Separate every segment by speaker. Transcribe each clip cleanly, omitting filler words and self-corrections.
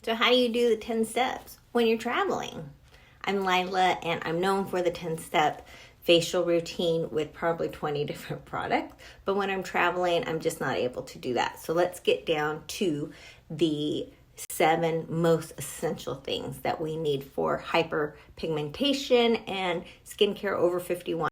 Speaker 1: So how do you do the 10 steps when you're traveling? I'm Lila, and I'm known for the 10-step facial routine with probably 20 different products. But when I'm traveling, I'm just not able to do that. So let's get down to the 7 most essential things that we need for hyperpigmentation and skincare over 51.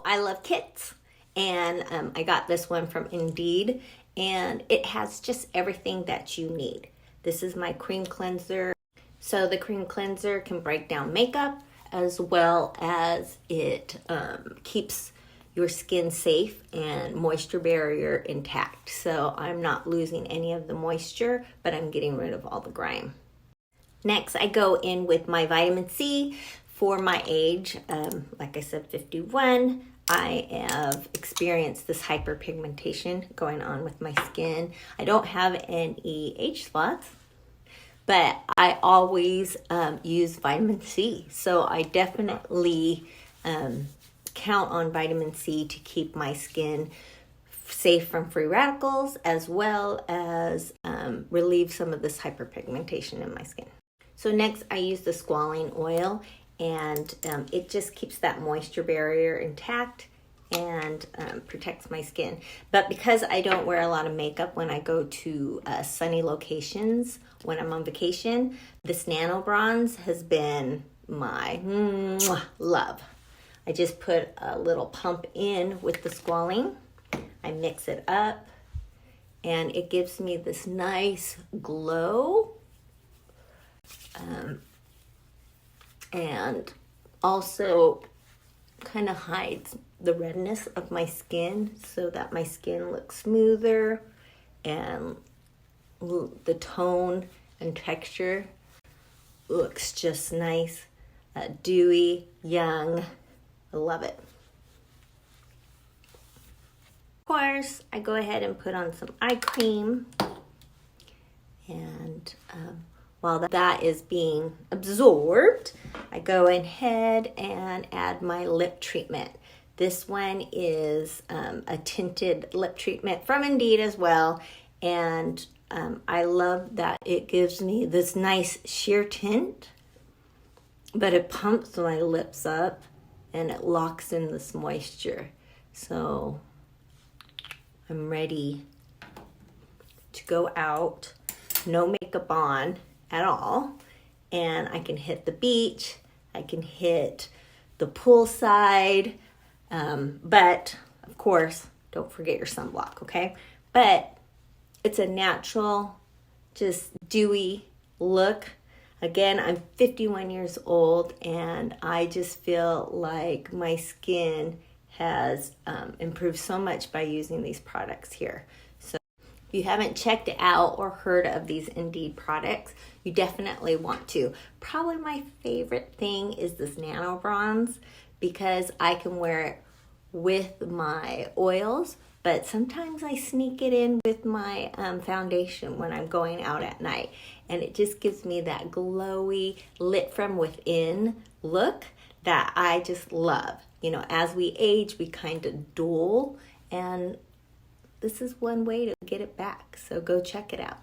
Speaker 1: I love kits, and I got this one from Indeed, and it has just everything that you need. This is my cream cleanser. So the cream cleanser can break down makeup, as well as it keeps your skin safe and moisture barrier intact. So I'm not losing any of the moisture, but I'm getting rid of all the grime. Next, I go in with my vitamin C. For my age, like I said, 51, I have experienced this hyperpigmentation going on with my skin. I don't have any age spots, but I always use vitamin C. So I definitely count on vitamin C to keep my skin safe from free radicals, as well as relieve some of this hyperpigmentation in my skin. So next, I use the Squalane Oil, and it just keeps that moisture barrier intact and protects my skin. But because I don't wear a lot of makeup when I go to sunny locations, when I'm on vacation, this Nanobronze has been my love. I just put a little pump in with the Squalane. I mix it up, and it gives me this nice glow. And also kind of hides the redness of my skin so that my skin looks smoother, and the tone and texture looks just nice, dewy, young. I love it. Of course, I go ahead and put on some eye cream, and while that is being absorbed, I go ahead and add my lip treatment. This one is a tinted lip treatment from Indeed as well, and I love that it gives me this nice sheer tint, but it pumps my lips up and it locks in this moisture. So I'm ready to go out, no makeup on at all, and I can hit the beach, I can hit the poolside, but of course, don't forget your sunblock, okay? But it's a natural, just dewy look. Again, I'm 51 years old, and I just feel like my skin has improved so much by using these products here. So if you haven't checked it out or heard of these Indeed products, you definitely want to. Probably my favorite thing is this Nanobronze, because I can wear it with my oils, but sometimes I sneak it in with my foundation when I'm going out at night, and it just gives me that glowy, lit from within look that I just love. You know, as we age, we kind of dull, and this is one way to get it back. So go check it out.